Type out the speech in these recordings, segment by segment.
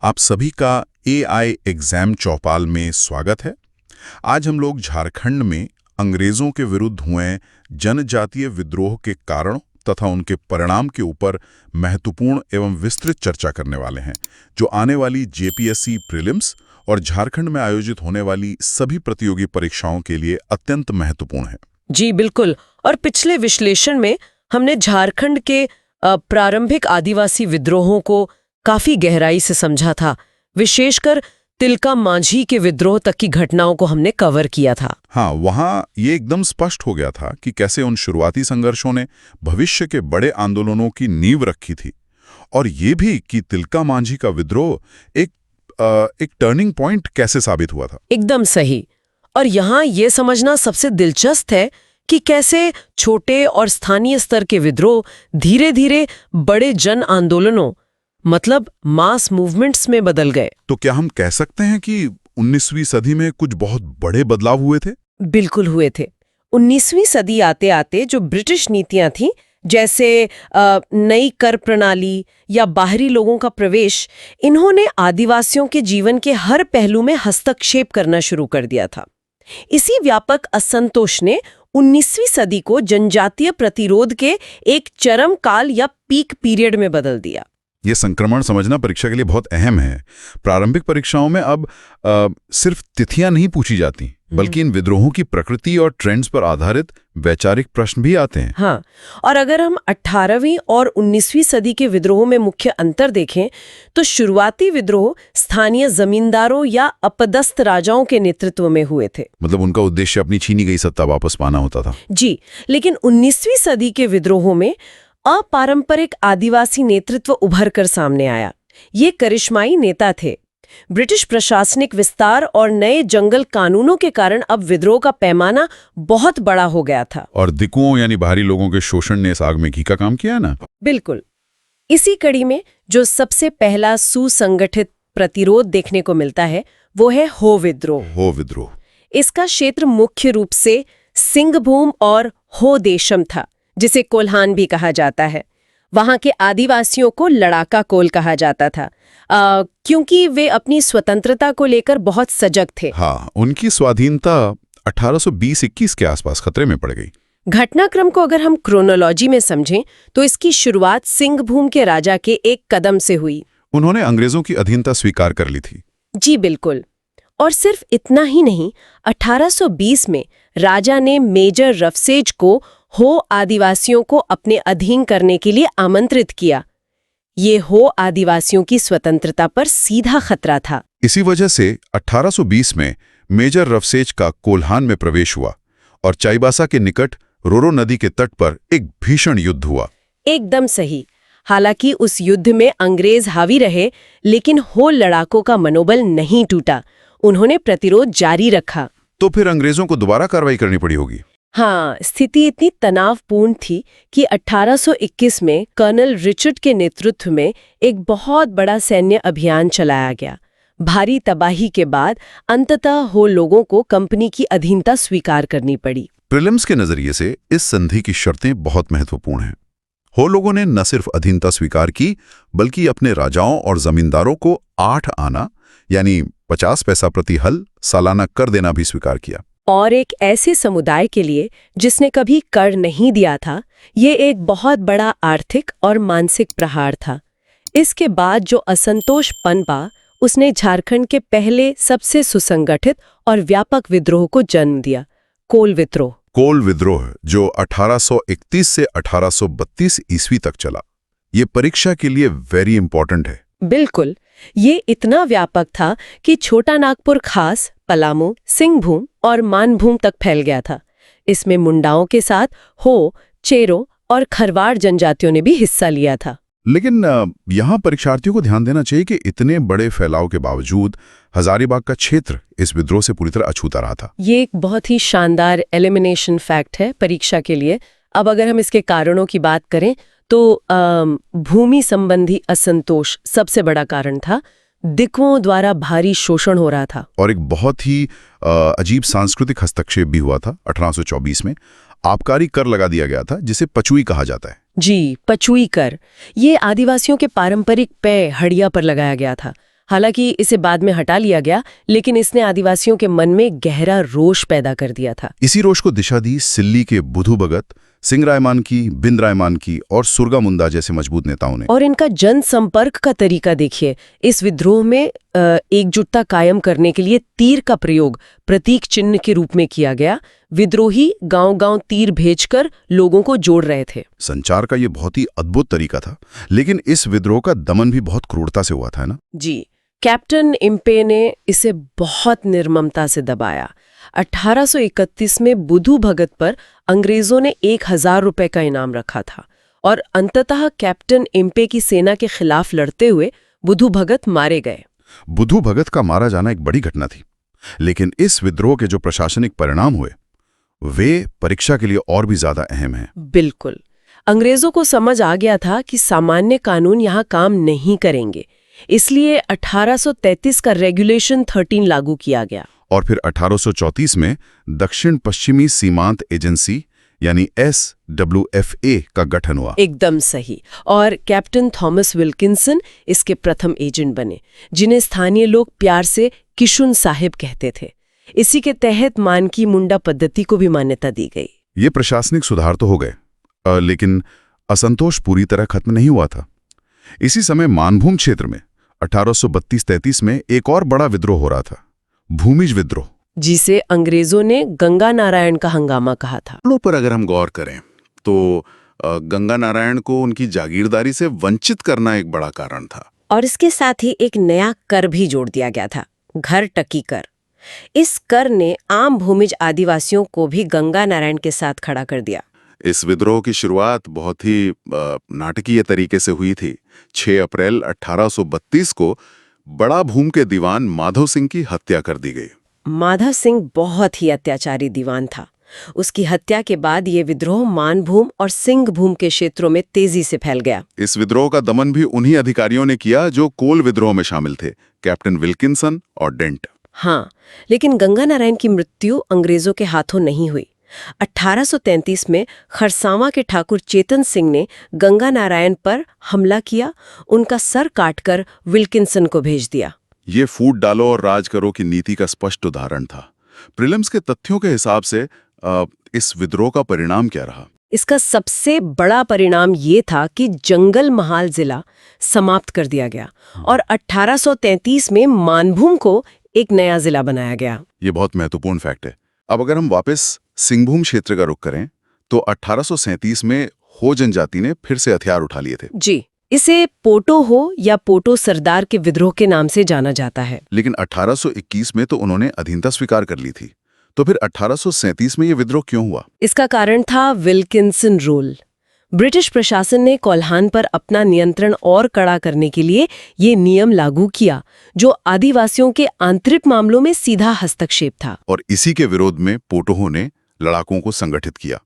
आप सभी का एआई एग्जाम चौपाल में स्वागत है। आज हम लोग झारखंड में अंग्रेजों के विरुद्ध हुए जनजातीय विद्रोह के कारण तथा उनके परिणाम के ऊपर महत्वपूर्ण एवं विस्तृत चर्चा करने वाले हैं, जो आने वाली जेपीएससी प्रीलिम्स और झारखंड में आयोजित होने वाली सभी प्रतियोगी परीक्षाओं के लिए अत्यंत महत्वपूर्ण है। जी बिल्कुल। और पिछले विश्लेषण में हमने झारखंड के प्रारंभिक आदिवासी विद्रोहों को काफी गहराई से समझा था। विशेषकर तिलका मांझी के विद्रोह तक की घटनाओं को हमने कवर किया था। हाँ, वहाँ ये एकदम स्पष्ट हो गया था कि कैसे उन शुरुआती संघर्षों ने भविष्य के बड़े आंदोलनों की नींव रखी थी, और ये भी कि तिलका मांझी का विद्रोह एक टर्निंग पॉइंट कैसे साबित हुआ था। एकदम सही। और यहाँ ये समझना सबसे दिलचस्प है कि कैसे छोटे और स्थानीय स्तर के विद्रोह धीरे धीरे बड़े जन आंदोलनों मतलब मास मूवमेंट्स में बदल गए। तो क्या हम कह सकते हैं कि 19वीं सदी में कुछ बहुत बड़े बदलाव हुए थे? बिल्कुल हुए थे। 19वीं सदी आते आते जो ब्रिटिश नीतियां थीं, जैसे नई कर प्रणाली या बाहरी लोगों का प्रवेश, इन्होंने आदिवासियों के जीवन के हर पहलू में हस्तक्षेप करना शुरू कर दिया था। इसी व्यापक असंतोष ने 19वीं सदी को जनजातीय प्रतिरोध के एक चरम काल या पीक पीरियड में बदल दिया। ये संक्रमण समझना परीक्षा के लिए बहुत अहम है। प्रारंभिक परीक्षाओं में अब सिर्फ तिथियां नहीं पूछी जाती, बल्कि इन विद्रोहों की प्रकृति और ट्रेंड्स पर आधारित वैचारिक प्रश्न भी आते हैं। हाँ, और अगर हम 18वीं और 19वीं सदी के विद्रोहों में मुख्य अंतर देखें, तो शुरुआती विद्रोह स्थानीय जमींदारों या अपदस्थ राजाओं के नेतृत्व में हुए थे। मतलब उनका उद्देश्य अपनी छीनी गई सत्ता वापस पाना होता था। जी, लेकिन 19वीं सदी के विद्रोहों में अपारंपरिक आदिवासी नेतृत्व उभर कर सामने आया। ये करिश्माई नेता थे। ब्रिटिश प्रशासनिक विस्तार और नए जंगल कानूनों के कारण अब विद्रोह का पैमाना बहुत बड़ा हो गया था। और दिकुओं यानी बाहरी लोगों के शोषण ने इस आग में घी का काम किया ना। बिल्कुल। इसी कड़ी में जो सबसे पहला सुसंगठित प्रतिरोध देखने को मिलता है वो है हो विद्रोह। इसका क्षेत्र मुख्य रूप से सिंहभूम और हो देशम था, जिसे कोल्हान भी कहा जाता है। वहां के आदिवासियों को लड़ाका कोल कहा जाता था, क्योंकि वे अपनी स्वतंत्रता को लेकर बहुत सजग थे। हाँ, उनकी स्वाधीनता 1820-21 के आसपास खतरे में पड़ गई। घटनाक्रम को अगर हम क्रोनोलॉजी में समझें तो इसकी शुरुआत सिंहभूम के राजा के एक कदम से हुई। उन्होंने अंग्रेजों की अधीनता स्वीकार कर ली थी। जी बिल्कुल। और सिर्फ इतना ही नहीं, 1820 में राजा ने मेजर रफसेज को हो आदिवासियों को अपने अधीन करने के लिए आमंत्रित किया। ये हो आदिवासियों की स्वतंत्रता पर सीधा खतरा था। इसी वजह से 1820 में मेजर रफसेज का कोल्हान में प्रवेश हुआ और चाईबासा के निकट रोरो नदी के तट पर एक भीषण युद्ध हुआ। एकदम सही। हालांकि उस युद्ध में अंग्रेज हावी रहे, लेकिन हो लड़ाकों का मनोबल नहीं टूटा। उन्होंने प्रतिरोध जारी रखा। तो फिर अंग्रेजों को दोबारा कार्रवाई करनी पड़ी होगी। हाँ, स्थिति इतनी तनावपूर्ण थी कि 1821 में कर्नल रिचर्ड के नेतृत्व में एक बहुत बड़ा सैन्य अभियान चलाया गया। भारी तबाही के बाद अंततः हो लोगों को कंपनी की अधीनता स्वीकार करनी पड़ी। प्रीलिम्स के नजरिए से इस संधि की शर्तें बहुत महत्वपूर्ण हैं। हो लोगों ने न सिर्फ अधीनता स्वीकार की, बल्कि अपने राजाओं और जमींदारों को 8 आना यानी 50 पैसा प्रति हल सालाना कर देना भी स्वीकार किया। और एक ऐसे समुदाय के लिए जिसने कभी कर नहीं दिया था, ये एक बहुत बड़ा आर्थिक और मानसिक प्रहार था। इसके बाद जो असंतोष पनपा, उसने झारखंड के पहले सबसे सुसंगठित और व्यापक विद्रोह को जन्म दिया, कोल विद्रोह, जो 1831 से 1832 ईस्वी तक चला। ये परीक्षा के लिए वेरी इंपॉर्टेंट है। बिल्कुल। ये इतना व्यापक था कि छोटा नागपुर खास पलामू, सिंहभूम और मानभूम तक फैल गया था। इसमें मुंडाओं के साथ हो, चेरो और खरवाड़ जनजातियों ने भी हिस्सा लिया था। लेकिन यहाँ परीक्षार्थियों को ध्यान देना चाहिए कि इतने बड़े फैलाव के बावजूद हजारीबाग का क्षेत्र इस विद्रोह से पूरी तरह अछूता रहा था। ये एक बहुत ही शानदार एलिमिनेशन फैक्ट है परीक्षा के लिए। अब अगर हम इसके कारणों की बात करें तो भूमि संबंधी असंतोष सबसे बड़ा कारण था। दिकुओं द्वारा भारी शोषण हो रहा था। और एक बहुत ही अजीब सांस्कृतिक हस्तक्षेप भी हुआ था। 1824 में आबकारी कर लगा दिया गया था, जिसे पचुई कहा जाता है। जी, पचुई कर। ये आदिवासियों के पारंपरिक पे हड़िया पर लगाया गया था। हालांकि इसे बाद में हटा लिया गया, लेकिन इसने आदिवासियों के मन में गहरा रोष पैदा कर दिया था। इसी रोष को दिशा दी सिल्ली के बुधु भगत, सिंह रायमान की, बिंद रायमान की और सुरगा मुंडा जैसे मजबूत नेताओं ने। और इनका जनसंपर्क का तरीका देखिए। इस विद्रोह में एकजुटता कायम करने के लिए तीर का प्रयोग प्रतीक चिन्ह के रूप में किया गया। विद्रोही गांव-गांव तीर भेजकर लोगों को जोड़ रहे थे। संचार का ये बहुत ही अद्भुत तरीका था, लेकिन इस विद्रोह का दमन भी बहुत क्रूरता से हुआ था ना। जी, कैप्टन इम्पे ने इसे बहुत निर्ममता से दबाया। 1831 में बुधु भगत पर अंग्रेजों ने 1000 रुपए का इनाम रखा था और अंततः कैप्टन इम्पे की सेना के खिलाफ लड़ते हुए बुधु भगत मारे गए। बुधु भगत का मारा जाना एक बड़ी घटना थी, लेकिन इस विद्रोह के जो प्रशासनिक परिणाम हुए वे परीक्षा के लिए और भी ज्यादा अहम हैं। बिल्कुल, अंग्रेजों को समझ आ गया था कि सामान्य कानून यहाँ काम नहीं करेंगे, इसलिए 1833 का रेगुलेशन 13 लागू किया गया। और फिर 1834 में दक्षिण पश्चिमी सीमांत एजेंसी यानी SWFA का गठन हुआ। एकदम सही। और कैप्टन थॉमस विल्किंसन इसके प्रथम एजेंट बने, जिन्हें स्थानीय लोग प्यार से किशुन साहिब कहते थे। इसी के तहत मानकी मुंडा पद्धति को भी मान्यता दी गई। ये प्रशासनिक सुधार तो हो गए, लेकिन असंतोष पूरी तरह खत्म नहीं हुआ था। इसी समय मानभूम क्षेत्र में 1832-33 में एक और बड़ा विद्रोह हो रहा था, भूमिज विद्रोह, जिसे अंग्रेजों ने गंगा नारायण का हंगामा कहा था। पर अगर हम गौर करें तो गंगा नारायण को उनकी जागीरदारी से वंचित करना एक बड़ा कारण था। और इसके साथ ही एक नया कर भी जोड़ दिया गया था, घर टकी कर। इस कर ने आम भूमिज आदिवासियों को भी गंगा नारायण के साथ खड़ा कर दिया। इस विद्रोह की शुरुआत बहुत ही नाटकीय तरीके से हुई थी। 6 अप्रैल 1832 को बड़ा भूम के दीवान माधव सिंह की हत्या कर दी गई। माधव सिंह बहुत ही अत्याचारी दीवान था। उसकी हत्या के बाद ये विद्रोह मानभूम और सिंहभूम के क्षेत्रों में तेजी से फैल गया। इस विद्रोह का दमन भी उन्हीं अधिकारियों ने किया जो कोल विद्रोह में शामिल थे, कैप्टन विल्किंसन और डेंट। हाँ, लेकिन गंगा नारायण की मृत्यु अंग्रेजों के हाथों नहीं हुई। 1833 में खरसावां के ठाकुर चेतन सिंह ने गंगा नारायण पर हमला किया, उनका सर काटकर विल्किंसन को भेज दिया। ये फूट डालो और राज करो की नीति का स्पष्ट उदाहरण था। प्रीलिम्स के तथ्यों के हिसाब से इस विद्रोह का परिणाम क्या रहा? इसका सबसे बड़ा परिणाम ये था कि जंगल महाल जिला समाप्त कर दिया गया और 1833 में मानभूम को एक नया जिला बनाया गया। ये बहुत महत्वपूर्ण फैक्ट है। अब अगर हम वापस सिंहभूम क्षेत्र का रुख करें तो 1837 में हो जनजाति ने फिर से हथियार उठा लिए थे। जी, इसे पोटो हो या पोटो सरदार के विद्रोह के नाम से जाना जाता है। लेकिन 1821 में तो उन्होंने अधीनता स्वीकार कर ली थी। तो फिर 1837 में ये विद्रोह क्यों हुआ? इसका कारण था विल्किंसन रूल। ब्रिटिश प्रशासन ने कोल्हान पर अपना नियंत्रण और कड़ा करने के लिए ये नियम लागू किया, जो आदिवासियों के आंतरिक मामलों में सीधा हस्तक्षेप था। और इसी के विरोध में पोटोहो ने लड़ाकों को संगठित किया।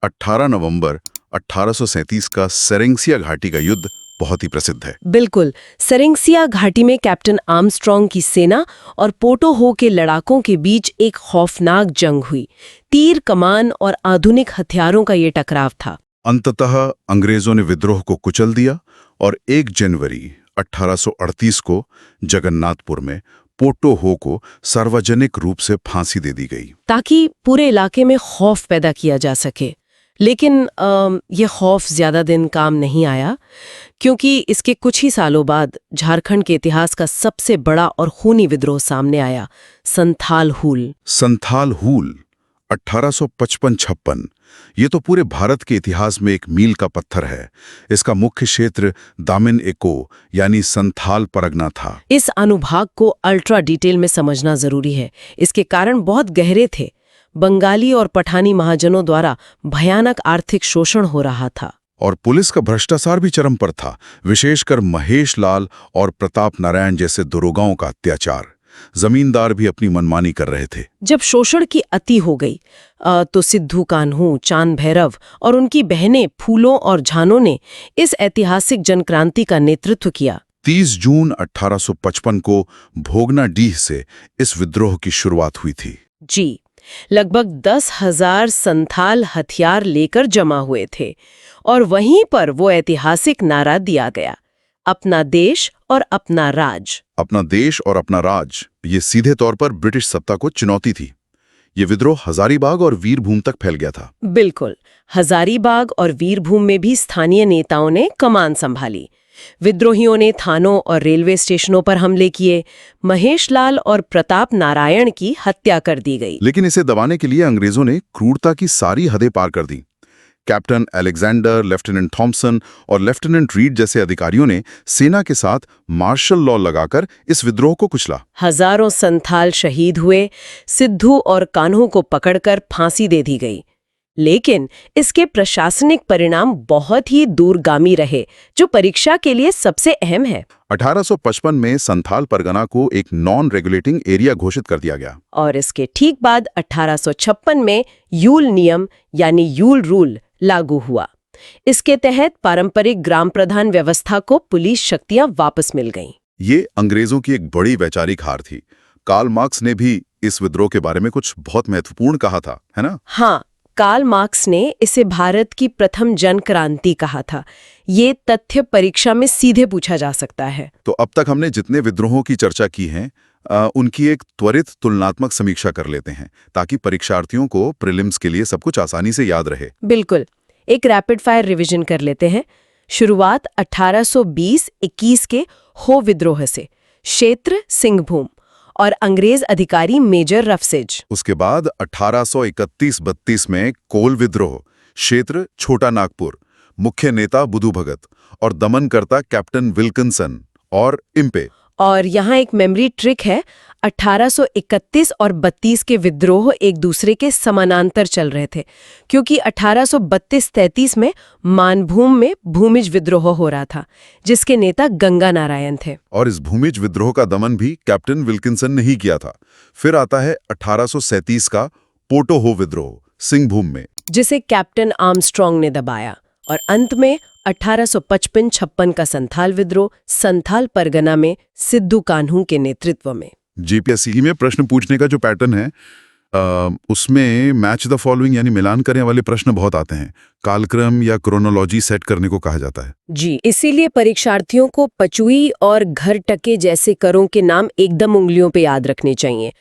18 नवंबर 1837 का सेरेंसिया घाटी का युद्ध बहुत ही प्रसिद्ध है। बिल्कुल, सेरेंसिया घाटी में कैप्टन आर्मस्ट्रॉन्ग की सेना और पोटोहो के लड़ाकों के बीच एक खौफनाक जंग हुई। तीर, कमान और आधुनिक हथियारों का ये टकराव था। अंततः अंग्रेजों ने विद्रोह को कुचल दिया और 1 जनवरी 1838 को जगन्नाथपुर में पोटोहो को सार्वजनिक रूप से फांसी दे दी गई, ताकि पूरे इलाके में खौफ पैदा किया जा सके। लेकिन ये खौफ ज्यादा दिन काम नहीं आया, क्योंकि इसके कुछ ही सालों बाद झारखंड के इतिहास का सबसे बड़ा और खूनी विद्रोह सामने आया, संथाल हूल। संथाल हूल 1855-56 ये तो पूरे भारत के इतिहास में एक मील का पत्थर है। इसका मुख्य क्षेत्र दामिन एको यानी संथाल परगना था। इस अनुभाग को अल्ट्रा डिटेल में समझना जरूरी है। इसके कारण बहुत गहरे थे। बंगाली और पठानी महाजनों द्वारा भयानक आर्थिक शोषण हो रहा था और पुलिस का भ्रष्टाचार भी चरम पर था, विशेषकर महेश लाल और प्रताप नारायण जैसे दरोगाओं का अत्याचार। जमींदार भी अपनी मनमानी कर रहे थे। जब शोषण की अति हो गई तो सिद्धू कान्हू, चांद भैरव और उनकी बहनें फूलों और झानों ने इस ऐतिहासिक जनक्रांति का नेतृत्व किया। 30 जून 1855 को भोगनाडीह से इस विद्रोह की शुरुआत हुई थी। जी, लगभग 10,000 संथाल हथियार लेकर जमा हुए थे और वहीं पर वो ऐतिहासिक नारा दिया गया, अपना देश और अपना राज। अपना देश और अपना राज, ये सीधे तौर पर ब्रिटिश सत्ता को चुनौती थी। ये विद्रोह हजारीबाग और वीरभूम तक फैल गया था। बिल्कुल, हजारीबाग और वीरभूम में भी स्थानीय नेताओं ने कमान संभाली। विद्रोहियों ने थानों और रेलवे स्टेशनों पर हमले किए। महेशलाल और प्रताप नारायण की हत्या कर दी गई। लेकिन इसे दबाने के लिए अंग्रेजों ने क्रूरता की सारी हदें पार कर दी। कैप्टन अलेक्जेंडर, लेफ्टिनेंट थॉम्सन और लेफ्टिनेंट रीड जैसे अधिकारियों ने सेना के साथ मार्शल लॉ लगाकर इस विद्रोह को कुचला। हजारों संथाल शहीद हुए। सिद्धू और कान्हू को पकड़कर फांसी दे दी गई। लेकिन इसके प्रशासनिक परिणाम बहुत ही दूरगामी रहे, जो परीक्षा के लिए सबसे अहम है। 1855 में संथाल परगना को एक नॉन रेगुलेटिंग एरिया घोषित कर दिया गया। और इसके ठीक बाद 1856 में यूल नियम यानी यूल रूल लागू हुआ। इसके तहत पारंपरिक ग्राम प्रधान व्यवस्था को पुलिस शक्तियां वापस मिल गईं। ये अंग्रेजों की एक बड़ी वैचारिक हार थी। कार्ल मार्क्स ने भी इस विद्रोह के बारे में कुछ बहुत महत्वपूर्ण कहा था, है ना? हाँ, कार्ल मार्क्स ने इसे भारत की प्रथम जन क्रांति कहा था। ये तथ्य परीक्षा में सीधे पूछा जा सकता है। तो अब तक हमने जितने विद्रोहों की चर्चा की है, उनकी एक त्वरित तुलनात्मक समीक्षा कर लेते हैं, ताकि परीक्षार्थियों को प्रीलिम्स के लिए सब कुछ आसानी से याद रहे। बिल्कुल, एक रैपिड फायर रिवीजन कर लेते हैं। शुरुआत 1820-21 के हो विद्रोह से, क्षेत्र सिंहभूम और अंग्रेज अधिकारी मेजर रफसेज। उसके बाद 1831-32 में कोल विद्रोह, क्षेत्र छोटा नागपुर, मुख्य नेता बुधु भगत और दमनकर्ता कैप्टन विल्किंसन और इम्पे। और यहाँ एक मेमोरी ट्रिक है, 1831 और 32 के विद्रोह एक दूसरे के समानांतर चल रहे थे, क्योंकि 1832-33 में मानभूम में भूमिज विद्रोह हो रहा था, जिसके नेता गंगा नारायण थे। और इस भूमिज विद्रोह का दमन भी कैप्टन विल्किंसन ने ही किया था। फिर आता है 1837 का पोटोहो विद्रोह, सिंहभूम में, जिसे कैप्टन आर्मस्ट्रॉन्ग ने दबाया। और अंत में 1855-56 का संथाल विद्रोह, संथाल परगना में सिद्धू कान्हू के नेतृत्व में। जीपीएससी में प्रश्न पूछने का जो पैटर्न है, उसमें मैच द फॉलोइंग यानी मिलान करने वाले प्रश्न बहुत आते हैं। कालक्रम या क्रोनोलॉजी सेट करने को कहा जाता है। जी, इसीलिए परीक्षार्थियों को पचुई और घर टके जैसे करों के नाम एकदम उंगलियों पे याद रखने चाहिए,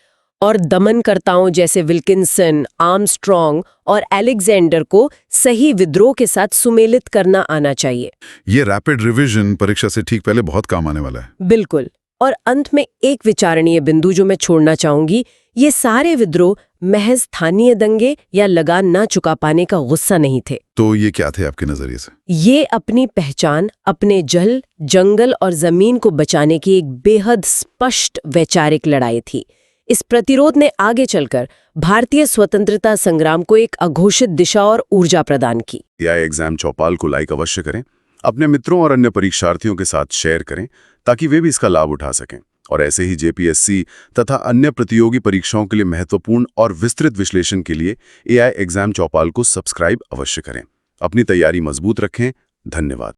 और दमनकर्ताओं जैसे विल्किंसन, आर्मस्ट्रॉन्ग और अलेक्जेंडर को सही विद्रोह के साथ सुमेलित करना आना चाहिए। ये रैपिड रिवीजन परीक्षा से ठीक पहले बहुत काम आने वाला है। बिल्कुल। और अंत में एक विचारणीय बिंदु जो मैं छोड़ना चाहूंगी, ये सारे विद्रोह महज स्थानीय दंगे या लगान ना चुका पाने का गुस्सा नहीं थे। तो ये क्या थे आपके नजरिए से? ये अपनी पहचान, अपने जल, जंगल और जमीन को बचाने की एक बेहद स्पष्ट वैचारिक लड़ाई थी। इस प्रतिरोध ने आगे चलकर भारतीय स्वतंत्रता संग्राम को एक अघोषित दिशा और ऊर्जा प्रदान की। या एग्जाम चौपाल को लाइक अवश्य करें, अपने मित्रों और अन्य परीक्षार्थियों के साथ शेयर करें, ताकि वे भी इसका लाभ उठा सकें। और ऐसे ही जेपीएससी तथा अन्य प्रतियोगी परीक्षाओं के लिए महत्वपूर्ण और विस्तृत विश्लेषण के लिए एआई एग्जाम चौपाल को सब्सक्राइब अवश्य करें। अपनी तैयारी मजबूत रखें। धन्यवाद।